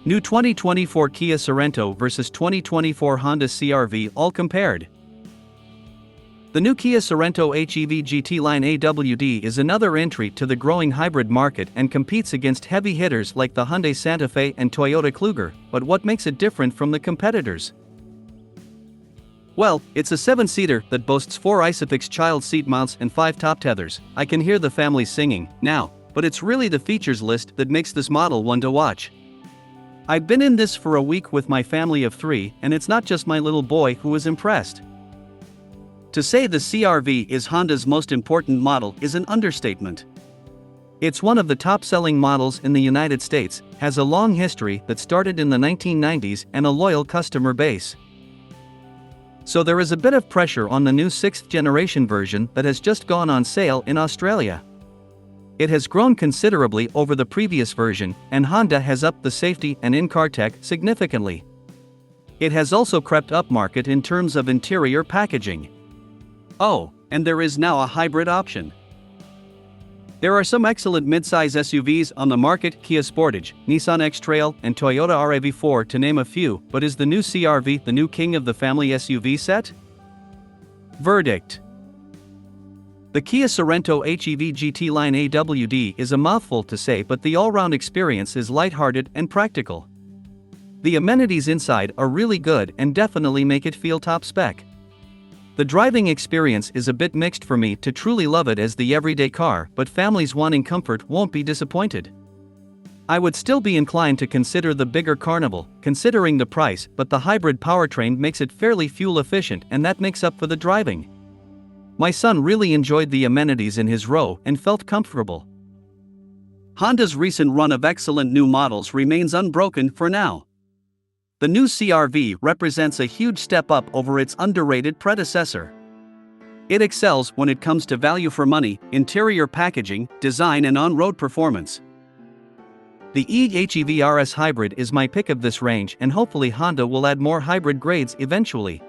New 2024 Kia Sorento versus 2024 Honda CR-V all compared. The new Kia Sorento HEV GT Line AWD is another entry to the growing hybrid market and competes against heavy hitters like the Hyundai Santa Fe and Toyota Kluger, but what makes it different from the competitors? Well, it's a 7-seater that boasts 4 Isofix child seat mounts and 5 top tethers. I can hear the family singing now, but it's really the features list that makes this model one to watch. I've been in this for a week with my family of 3, and it's not just my little boy who was impressed. To say the CR-V is Honda's most important model is an understatement. It's one of the top-selling models in the United States, has a long history that started in the 1990s and a loyal customer base. So there is a bit of pressure on the new 6th-generation version that has just gone on sale in Australia. It has grown considerably over the previous version, and Honda has upped the safety and in-car tech significantly. It has also crept upmarket in terms of interior packaging. Oh, and there is now a hybrid option. There are some excellent midsize SUVs on the market: Kia Sportage, Nissan X-Trail, and Toyota RAV4 to name a few, but is the new CR-V the new king of the family SUV set? Verdict: the Kia Sorento HEV GT Line AWD is a mouthful to say, but the all-round experience is lighthearted and practical. The amenities inside are really good and definitely make it feel top spec. The driving experience is a bit mixed for me to truly love it as the everyday car, but families wanting comfort won't be disappointed. I would still be inclined to consider the bigger Carnival, considering the price, but the hybrid powertrain makes it fairly fuel efficient, and that makes up for the driving. My son really enjoyed the amenities in his row and felt comfortable. Honda's recent run of excellent new models remains unbroken for now. The new CR-V represents a huge step up over its underrated predecessor. It excels when it comes to value for money, interior packaging, design, and on-road performance. The e-HEV RS Hybrid is my pick of this range, and hopefully Honda will add more hybrid grades eventually.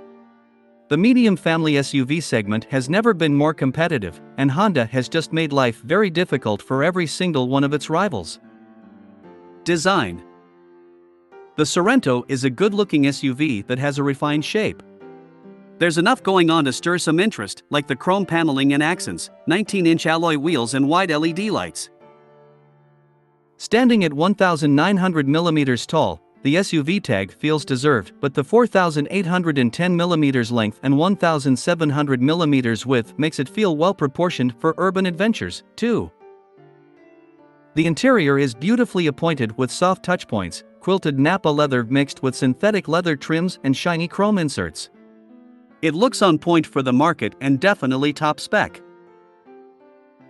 The medium family SUV segment has never been more competitive, and Honda has just made life very difficult for every single one of its rivals. Design: the Sorento is a good-looking SUV that has a refined shape. There's enough going on to stir some interest, like the chrome paneling and accents, 19-inch alloy wheels, and wide LED lights. Standing at 1,900 mm tall, the SUV tag feels deserved, but the 4,810 mm length and 1,700 mm width makes it feel well proportioned for urban adventures, too. The interior is beautifully appointed with soft touchpoints, quilted Nappa leather mixed with synthetic leather trims and shiny chrome inserts. It looks on point for the market and definitely top spec.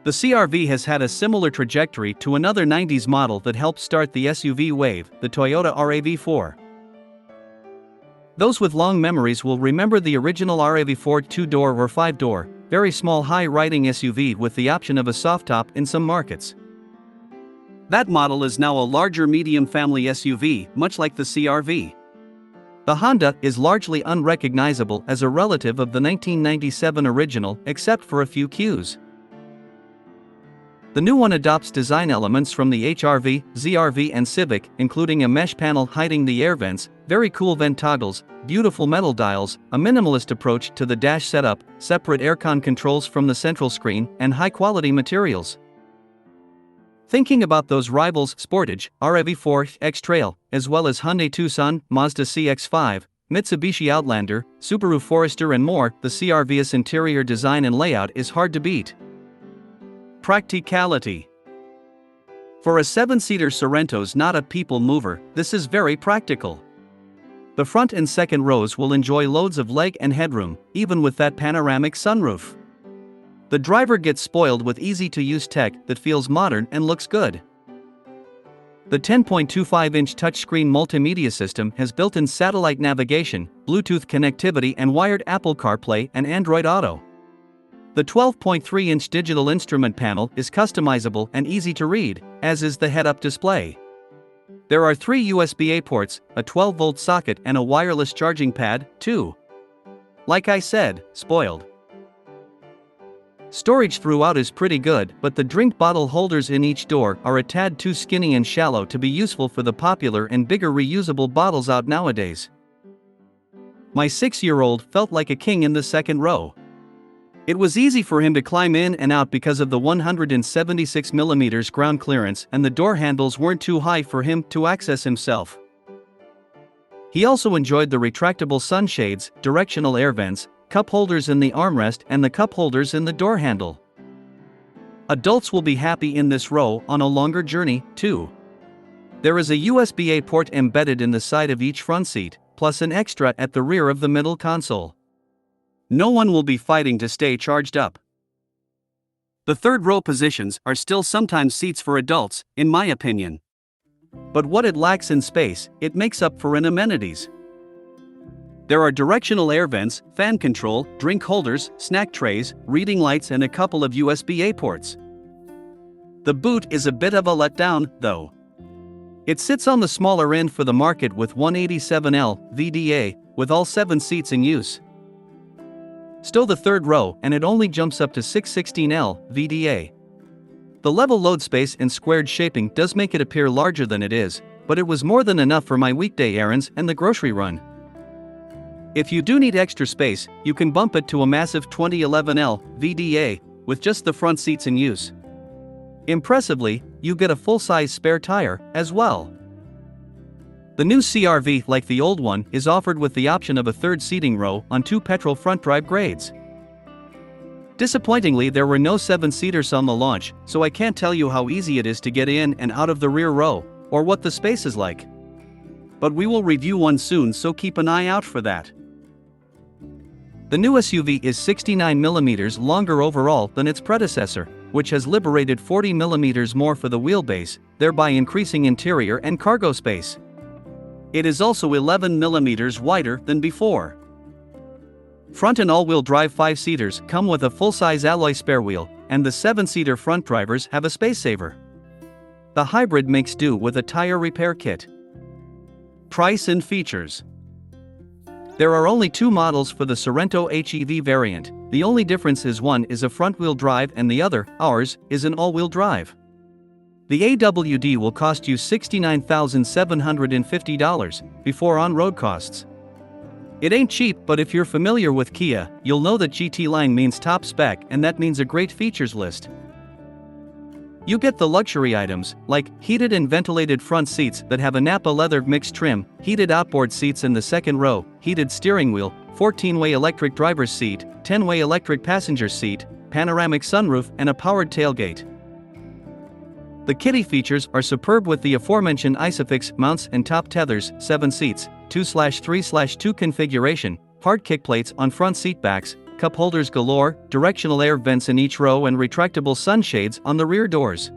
The CR-V has had a similar trajectory to another 90s model that helped start the SUV wave, the Toyota RAV4. Those with long memories will remember the original RAV4 2-door or 5-door, very small high-riding SUV with the option of a soft top in some markets. That model is now a larger medium family SUV, much like the CR-V. The Honda is largely unrecognizable as a relative of the 1997 original, except for a few cues. The new one adopts design elements from the HR-V, ZR-V, and Civic, including a mesh panel hiding the air vents, very cool vent toggles, beautiful metal dials, a minimalist approach to the dash setup, separate aircon controls from the central screen, and high-quality materials. Thinking about those rivals: Sportage, RAV4, X-Trail, as well as Hyundai Tucson, Mazda CX-5, Mitsubishi Outlander, Subaru Forester, and more, the CR-V's interior design and layout is hard to beat. Practicality: for a 7-seater, Sorrento's not a people mover, this is very practical. The front and second rows will enjoy loads of leg and headroom, even with that panoramic sunroof. The driver gets spoiled with easy-to-use tech that feels modern and looks good. The 10.25-inch touchscreen multimedia system has built-in satellite navigation, Bluetooth connectivity, and wired Apple CarPlay and Android Auto. The 12.3-inch digital instrument panel is customizable and easy to read, as is the head-up display. There are 3 USB-A ports, a 12-volt socket, and a wireless charging pad, too. Like I said, spoiled. Storage throughout is pretty good, but the drink bottle holders in each door are a tad too skinny and shallow to be useful for the popular and bigger reusable bottles out nowadays. My 6-year-old felt like a king in the second row. It was easy for him to climb in and out because of the 176mm ground clearance, and the door handles weren't too high for him to access himself. He also enjoyed the retractable sunshades, directional air vents, cup holders in the armrest, and the cup holders in the door handle. Adults will be happy in this row on a longer journey, too. There is a USB-A port embedded in the side of each front seat, plus an extra at the rear of the middle console. No one will be fighting to stay charged up. The third row positions are still sometimes seats for adults, in my opinion. But what it lacks in space, it makes up for in amenities. There are directional air vents, fan control, drink holders, snack trays, reading lights, and a couple of USB-A ports. The boot is a bit of a letdown, though. It sits on the smaller end for the market with 187L VDA, with all 7 seats in use. Stow the third row and it only jumps up to 616L VDA. The level load space and squared shaping does make it appear larger than it is, but it was more than enough for my weekday errands and the grocery run. If you do need extra space, you can bump it to a massive 2011L VDA, with just the front seats in use. Impressively, you get a full-size spare tire, as well. The new CR-V, like the old one, is offered with the option of a third seating row on 2 petrol front-drive grades. Disappointingly, there were no 7-seaters on the launch, so I can't tell you how easy it is to get in and out of the rear row, or what the space is like. But we will review one soon, so keep an eye out for that. The new SUV is 69mm longer overall than its predecessor, which has liberated 40mm more for the wheelbase, thereby increasing interior and cargo space. It is also 11mm wider than before. Front and all-wheel drive 5-seaters come with a full-size alloy spare wheel, and the 7-seater front drivers have a space saver. The hybrid makes do with a tire repair kit. Price and features. There are only 2 models for the Sorento HEV variant. The only difference is one is a front-wheel drive and the other, ours, is an all-wheel drive. The AWD will cost you $69,750 before on-road costs. It ain't cheap, but if you're familiar with Kia, you'll know that GT line means top spec, and that means a great features list. You get the luxury items, like heated and ventilated front seats that have a Nappa leather mixed trim, heated outboard seats in the second row, heated steering wheel, 14-way electric driver's seat, 10-way electric passenger seat, panoramic sunroof, and a powered tailgate. The kitty features are superb with the aforementioned ISOFIX mounts and top tethers, 7 seats, 2/3/2 configuration, hard kick plates on front seat backs, cup holders galore, directional air vents in each row, and retractable sunshades on the rear doors.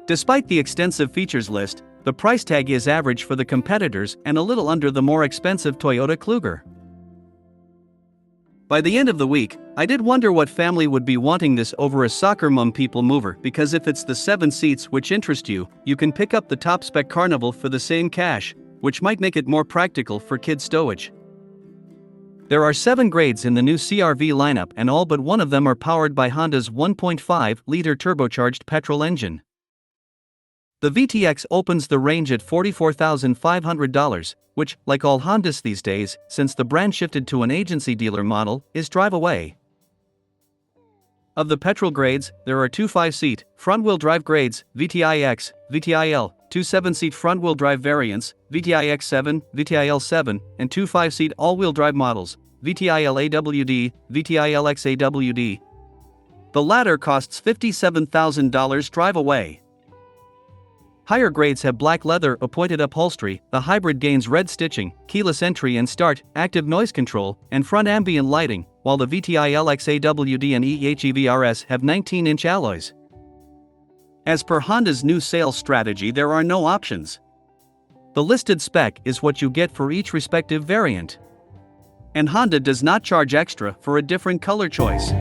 Despite the extensive features list, the price tag is average for the competitors and a little under the more expensive Toyota Kluger. By the end of the week, I did wonder what family would be wanting this over a soccer mom people mover, because if it's the 7 seats which interest you, you can pick up the top spec Carnival for the same cash, which might make it more practical for kid stowage. There are 7 grades in the new CR-V lineup, and all but one of them are powered by Honda's 1.5-liter turbocharged petrol engine. The VTX opens the range at $44,500, which, like all Hondas these days, since the brand shifted to an agency dealer model, is drive away. Of the petrol grades, there are 2 5-seat, front-wheel drive grades, VTIX, VTIL, 2 7-seat front-wheel drive variants, VTIX7, VTIL7, and 2 5-seat all-wheel drive models, VTIL AWD, VTIL XAWD. The latter costs $57,000 drive away. Higher grades have black leather appointed upholstery, the hybrid gains red stitching, keyless entry and start, active noise control, and front ambient lighting, while the VTIL XAWD and EHEV-RS have 19-inch alloys. As per Honda's new sales strategy, there are no options. The listed spec is what you get for each respective variant. And Honda does not charge extra for a different color choice.